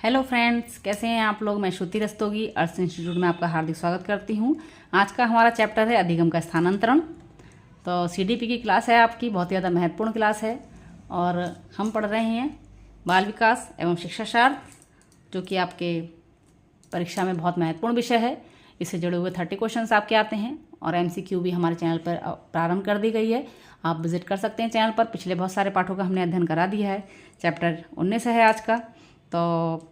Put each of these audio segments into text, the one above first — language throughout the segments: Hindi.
हेलो फ्रेंड्स, कैसे हैं आप लोग। मैं श्रुति रस्तोगी अर्थ इंस्टीट्यूट में आपका हार्दिक स्वागत करती हूं। आज का हमारा चैप्टर है अधिगम का स्थानांतरण। तो सीडीपी की क्लास है आपकी, बहुत ही ज़्यादा महत्वपूर्ण क्लास है और हम पढ़ रहे हैं बाल विकास एवं शिक्षाशास्त्र, जो कि आपके परीक्षा में बहुत महत्वपूर्ण विषय है। इससे जुड़े हुए 30 क्वेश्चन आपके आते हैं और MCQ भी हमारे चैनल पर प्रारंभ कर दी गई है। आप विजिट कर सकते हैं चैनल पर। पिछले बहुत सारे पाठों का हमने अध्ययन करा दिया है। चैप्टर 19 है आज का। तो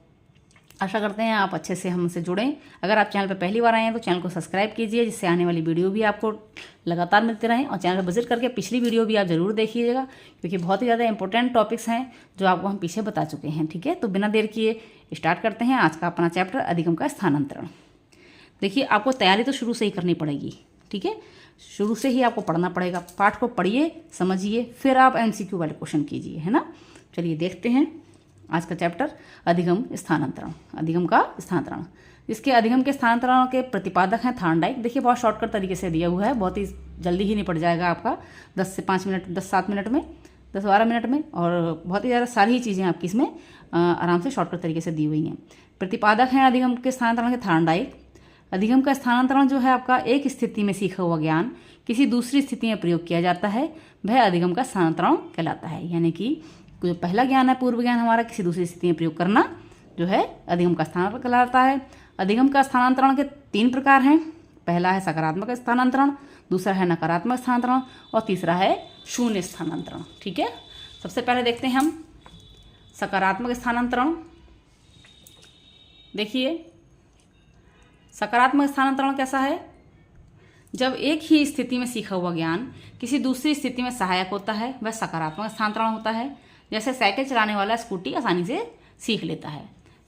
आशा करते हैं आप अच्छे से हमसे जुड़ें। अगर आप चैनल पर पहली बार आए हैं तो चैनल को सब्सक्राइब कीजिए, जिससे आने वाली वीडियो भी आपको लगातार मिलते रहें। और चैनल पर विजिट करके पिछली वीडियो भी आप ज़रूर देखिएगा, क्योंकि बहुत ही ज़्यादा इंपॉर्टेंट टॉपिक्स हैं जो आपको हम पीछे बता चुके हैं। ठीक है, तो बिना देर किए स्टार्ट करते हैं आज का अपना चैप्टर अधिगम का स्थानांतरण। देखिए, आपको तैयारी तो शुरू से ही करनी पड़ेगी। ठीक है, शुरू से ही आपको पढ़ना पड़ेगा। पाठ को पढ़िए, समझिए, फिर आप MCQ वाले क्वेश्चन कीजिए, है ना। चलिए देखते हैं आज का चैप्टर अधिगम स्थानांतरण। अधिगम का स्थानांतरण, इसके अधिगम के स्थानांतरण के प्रतिपादक हैं थार्नडाइक। देखिए, बहुत शॉर्टकट तरीके से दिया हुआ है, बहुत ही जल्दी ही निपट जाएगा आपका 10 से 5 मिनट, 10-7 मिनट में, 10-12 मिनट में। और बहुत ही ज़्यादा सारी ही चीज़ें आपकी इसमें आराम से शॉर्टकट तरीके से दी हुई हैं। प्रतिपादक हैं अधिगम के स्थानांतरण के थार्नडाइक। अधिगम का स्थानांतरण जो है आपका एक स्थिति में सीखा हुआ ज्ञान किसी दूसरी स्थिति में प्रयोग किया जाता है, वह अधिगम का स्थानांतरण कहलाता है। यानी कि जो पहला ज्ञान है, पूर्व ज्ञान हमारा, किसी दूसरी स्थिति में प्रयोग करना जो है अधिगम का स्थानांतरण कहलाता है। अधिगम का स्थानांतरण के 3 प्रकार हैं। पहला है सकारात्मक स्थानांतरण, दूसरा है नकारात्मक स्थानांतरण और तीसरा है शून्य स्थानांतरण। ठीक है, सबसे पहले देखते हैं हम सकारात्मक स्थानांतरण। देखिए, सकारात्मक स्थानांतरण कैसा है। जब एक ही स्थिति में सीखा हुआ ज्ञान किसी दूसरी स्थिति में सहायक होता है, वह सकारात्मक स्थानांतरण होता है। जैसे साइकिल चलाने वाला स्कूटी आसानी से सीख लेता है।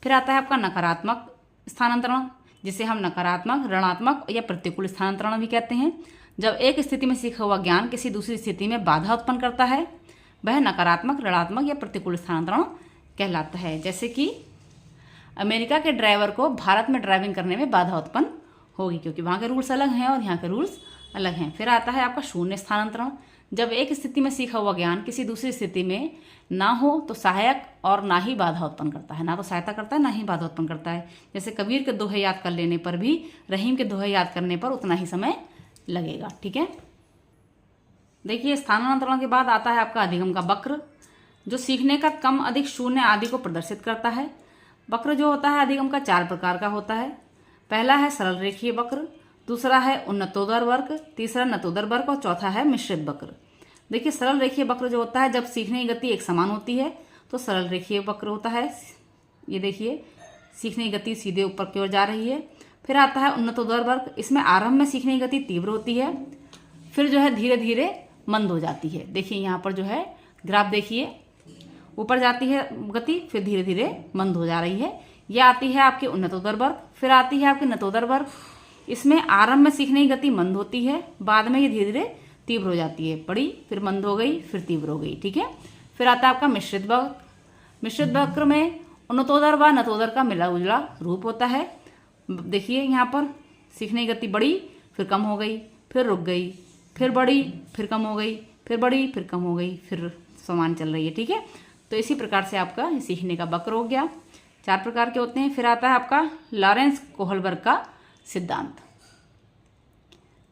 फिर आता है आपका नकारात्मक स्थानांतरण, जिसे हम नकारात्मक, ऋणात्मक या प्रतिकूल स्थानांतरण भी कहते हैं। जब एक स्थिति में सीखा हुआ ज्ञान किसी दूसरी स्थिति में बाधा उत्पन्न करता है, वह नकारात्मक, ऋणात्मक या प्रतिकूल स्थानांतरण कहलाता है। जैसे कि अमेरिका के ड्राइवर को भारत में ड्राइविंग करने में बाधा उत्पन्न होगी, क्योंकि वहाँ के रूल्स अलग हैं और यहाँ के रूल्स अलग हैं। फिर आता है आपका शून्य स्थानांतरण। जब एक स्थिति में सीखा हुआ ज्ञान किसी दूसरी स्थिति में ना हो तो सहायक और ना ही बाधा उत्पन्न करता है। ना तो सहायता करता है, ना ही बाधा उत्पन्न करता है। जैसे कबीर के दोहे याद कर लेने पर भी रहीम के दोहे याद करने पर उतना ही समय लगेगा। ठीक है, देखिए, स्थानांतरण के बाद आता है आपका अधिगम का वक्र, जो सीखने का कम, अधिक, शून्य आदि को प्रदर्शित करता है। वक्र जो होता है अधिगम का 4 प्रकार का होता है। पहला है सरल रेखीय वक्र, दूसरा है उन्नतोदर वक्र, तीसरा नतोदर वक्र और चौथा है मिश्रित वक्र। देखिए, सरल रेखीय वक्र जो होता है, जब सीखने की गति एक समान होती है तो सरल रेखीय वक्र होता है। ये देखिए, सीखने की गति सीधे ऊपर की ओर जा रही है। फिर आता है उन्नतोदर वक्र, इसमें आरंभ में सीखने की गति तीव्र होती है, फिर जो है धीरे धीरे मंद हो जाती है। देखिए, यहाँ पर जो है ग्राफ देखिए, ऊपर जाती है गति, फिर धीरे धीरे मंद हो जा रही है। यह आती है आपके उन्नतोदर वर्ग। फिर आती है आपकी नतोदर वर्ग, इसमें आरंभ में सीखने की गति मंद होती है, बाद में ये धीरे धीरे तीव्र हो जाती है। बड़ी, फिर मंद हो गई, फिर तीव्र हो गई। ठीक है, फिर आता है आपका मिश्रित वक्र। मिश्रित वक्र में उन्नतोदर व नतोदर का मिला जुला रूप होता है। देखिए, यहाँ पर सीखने की गति बढ़ी, फिर कम हो गई, फिर रुक गई, फिर बढ़ी, फिर कम हो गई, फिर बढ़ी, फिर कम हो गई, फिर समान चल रही है। ठीक है, तो इसी प्रकार से आपका सीखने का वक्र हो गया। 4 प्रकार के होते हैं। फिर आता है आपका लॉरेंस कोहलबर्ग का सिद्धांत।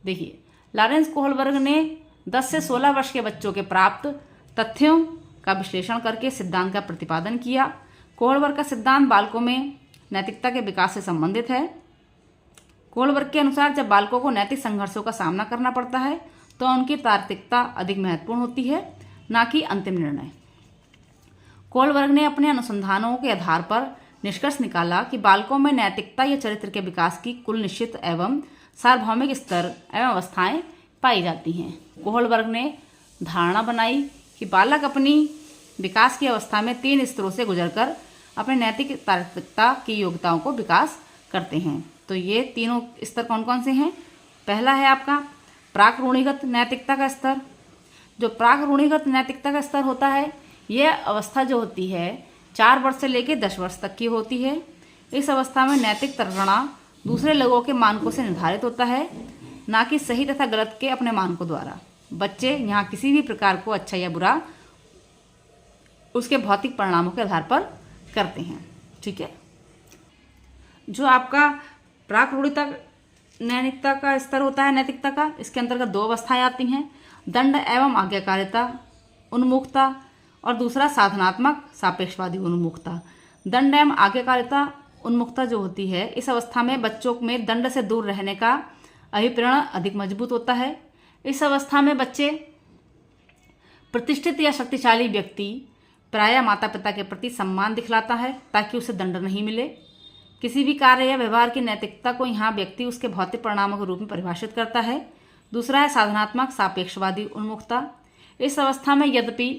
देखिए, लॉरेंस कोहलबर्ग ने 10 से 16 वर्ष के बच्चों के प्राप्त तथ्यों का विश्लेषण करके सिद्धांत का प्रतिपादन किया। कोहलबर्ग का सिद्धांत बालकों में नैतिकता के विकास से संबंधित है। कोहलबर्ग के अनुसार जब बालकों को नैतिक संघर्षों का सामना करना पड़ता है तो उनकी तार्किकता अधिक महत्वपूर्ण होती है, ना कि अंतिम निर्णय। कोहलबर्ग ने अपने अनुसंधानों के आधार पर निष्कर्ष निकाला कि बालकों में नैतिकता या चरित्र के विकास की कुल निश्चित एवं सार्वभौमिक स्तर एवं अवस्थाएं पाई जाती हैं। कोहलबर्ग ने धारणा बनाई कि बालक अपनी विकास की अवस्था में 3 स्तरों से गुजरकर अपने नैतिक तार्किकता की योग्यताओं को विकास करते हैं। तो ये तीनों स्तर कौन कौन से हैं। पहला है आपका प्राक रूढ़िगत नैतिकता का स्तर। जो प्राक रूढ़िगत नैतिकता का स्तर होता है, यह अवस्था जो होती है 4 वर्ष से लेकर 10 वर्ष तक की होती है। इस अवस्था में नैतिक तर्कणा दूसरे लोगों के मानकों से निर्धारित होता है, ना कि सही तथा गलत के अपने मानकों द्वारा। बच्चे यहाँ किसी भी प्रकार को अच्छा या बुरा उसके भौतिक परिणामों के आधार पर करते हैं। ठीक है। जो आपका प्राक रूढ़िता नैतिकता का स्तर होता है नैतिकता का, इसके अंतर्गत 2 अवस्थाएं आती हैं, दंड एवं आज्ञाकारिता उन्मुखता और दूसरा साधनात्मक सापेक्षवादी उन्मुखता। दंड एवं आज्ञाकारिता उन्मुखता जो होती है, इस अवस्था में बच्चों में दंड से दूर रहने का अभिप्रेरण अधिक मजबूत होता है। इस अवस्था में बच्चे प्रतिष्ठित या शक्तिशाली व्यक्ति प्रायः माता पिता के प्रति सम्मान दिखलाता है ताकि उसे दंड नहीं मिले। किसी भी कार्य या व्यवहार की नैतिकता को यहाँ व्यक्ति उसके भौतिक परिणामों के रूप में परिभाषित करता है। दूसरा है साधनात्मक सापेक्षवादी उन्मुखता। इस अवस्था में यद्यपि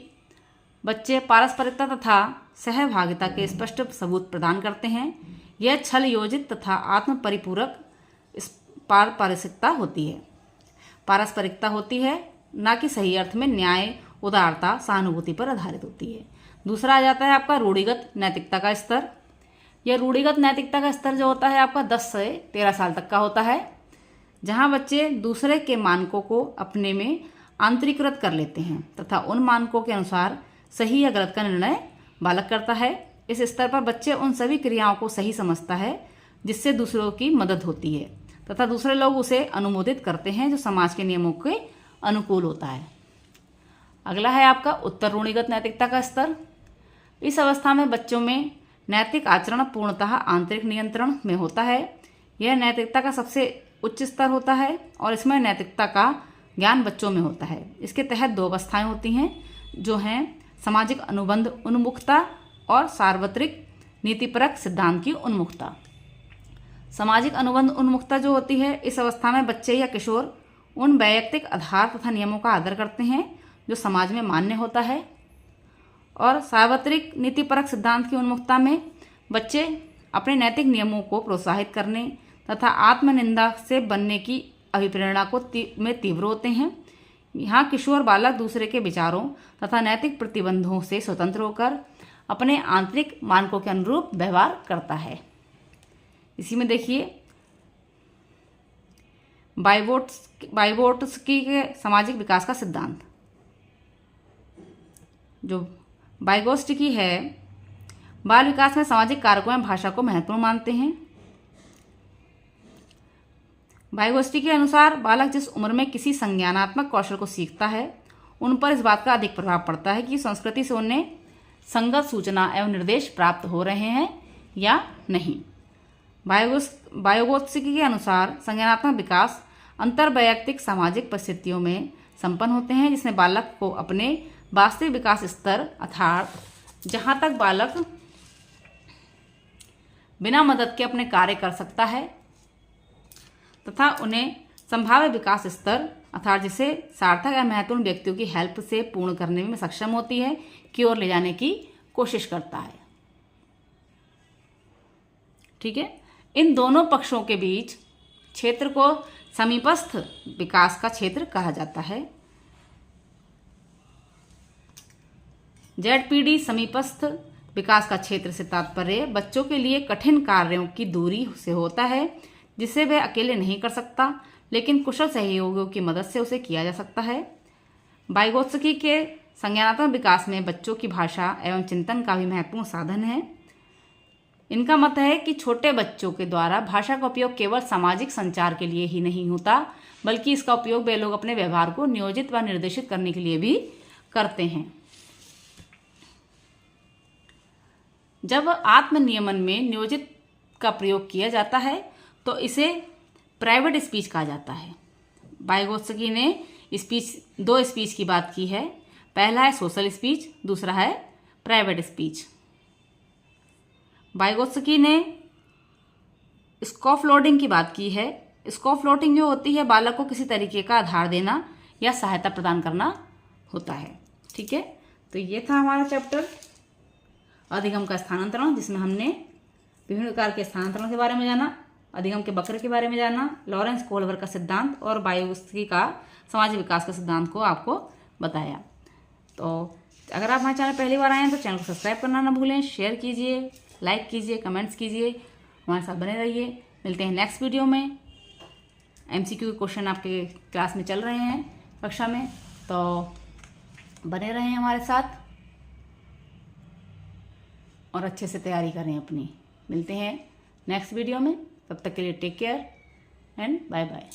बच्चे पारस्परिकता तथा सहभागिता के स्पष्ट सबूत प्रदान करते हैं, यह छल योजित तथा आत्म परिपूरक पारस्परिकता होती है। पारस्परिकता होती है, ना कि सही अर्थ में न्याय, उदारता, सहानुभूति पर आधारित होती है। दूसरा आ जाता है आपका रूढ़िगत नैतिकता का स्तर। यह रूढ़िगत नैतिकता का स्तर जो होता है आपका 10 से 13 साल तक का होता है, जहां बच्चे दूसरे के मानकों को अपने में आंतरिकृत कर लेते हैं तथा उन मानकों के अनुसार सही या गलत का निर्णय बालक करता है। इस स्तर पर बच्चे उन सभी क्रियाओं को सही समझता है जिससे दूसरों की मदद होती है तथा दूसरे लोग उसे अनुमोदित करते हैं जो समाज के नियमों के अनुकूल होता है। अगला है आपका उत्तर रूढ़िगत नैतिकता का स्तर। इस अवस्था में बच्चों में नैतिक आचरण पूर्णतः आंतरिक नियंत्रण में होता है। यह नैतिकता का सबसे उच्च स्तर होता है और इसमें नैतिकता का ज्ञान बच्चों में होता है। इसके तहत 2 अवस्थाएं होती हैं जो हैं सामाजिक अनुबंध उन्मुखता और सार्वत्रिक नीतिपरक सिद्धांत की उन्मुखता। सामाजिक अनुबंध उन्मुखता जो होती है, इस अवस्था में बच्चे या किशोर उन वैयक्तिक आधार तथा नियमों का आदर करते हैं जो समाज में मान्य होता है। और सार्वत्रिक नीतिपरक सिद्धांत की उन्मुखता में बच्चे अपने नैतिक नियमों को प्रोत्साहित करने तथा आत्मनिंदा से बनने की अभिप्रेरणा को में तीव्र होते हैं। यहाँ किशोर बालक दूसरे के विचारों तथा नैतिक प्रतिबंधों से स्वतंत्र होकर अपने आंतरिक मानकों के अनुरूप व्यवहार करता है। इसी में देखिए वाइगोट्स्की के सामाजिक विकास का सिद्धांत। जो वाइगोट्स्की है, बाल विकास में सामाजिक कारकों एवं भाषा को महत्वपूर्ण मानते हैं। वाइगोट्स्की के अनुसार बालक जिस उम्र में किसी संज्ञानात्मक कौशल को सीखता है, उन पर इस बात का अधिक प्रभाव पड़ता है कि संस्कृति से उन्हें संगत सूचना एवं निर्देश प्राप्त हो रहे हैं या नहीं। वाइगोट्स्की के अनुसार संज्ञानात्मक विकास अंतर्वैयक्तिक सामाजिक परिस्थितियों में संपन्न होते हैं, जिसमें बालक को अपने वास्तविक विकास स्तर अर्थात जहाँ तक बालक बिना मदद के अपने कार्य कर सकता है तथा उन्हें संभाव्य विकास स्तर अर्थात जिसे सार्थक या महत्वपूर्ण व्यक्तियों की हेल्प से पूर्ण करने में सक्षम होती है की ओर ले जाने की कोशिश करता है। ठीक है, इन दोनों पक्षों के बीच क्षेत्र को समीपस्थ विकास का क्षेत्र कहा जाता है। ZPD समीपस्थ विकास का क्षेत्र से तात्पर्य बच्चों के लिए कठिन कार्यों की दूरी से होता है जिसे वह अकेले नहीं कर सकता, लेकिन कुशल सहयोगियों की मदद से उसे किया जा सकता है। वाइगोत्स्की के संज्ञानात्मक विकास में बच्चों की भाषा एवं चिंतन का भी महत्वपूर्ण साधन है। इनका मत है कि छोटे बच्चों के द्वारा भाषा का उपयोग केवल सामाजिक संचार के लिए ही नहीं होता, बल्कि इसका उपयोग वे लोग अपने व्यवहार को नियोजित व निर्देशित करने के लिए भी करते हैं। जब आत्मनियमन में नियोजित का प्रयोग किया जाता है तो इसे प्राइवेट स्पीच कहा जाता है। वाइगोत्स्की ने दो स्पीच की बात की है। पहला है सोशल स्पीच, दूसरा है प्राइवेट स्पीच। वाइगोत्स्की ने स्कॉफलोडिंग की बात की है। स्कॉफलोडिंग जो होती है बालक को किसी तरीके का आधार देना या सहायता प्रदान करना होता है। ठीक है, तो ये था हमारा चैप्टर अधिगम का स्थानांतरण, जिसमें हमने विभिन्न प्रकार के स्थानांतरण के बारे में जाना, अधिगम के वक्र के बारे में जाना, लॉरेंस कोहलर का सिद्धांत और वाइगोत्स्की का समाज विकास का सिद्धांत को आपको बताया। तो अगर आप हमारे चैनल पहली बार आए हैं तो चैनल को सब्सक्राइब करना ना भूलें, शेयर कीजिए, लाइक कीजिए, कमेंट्स कीजिए, हमारे साथ बने रहिए। मिलते हैं नेक्स्ट वीडियो में। MCQ के क्वेश्चन आपके क्लास में चल रहे हैं कक्षा में, तो बने रहें हमारे साथ। और अच्छे से तैयारी करें अपनी। मिलते हैं नेक्स्ट वीडियो में, तब तक के लिए take care and bye bye.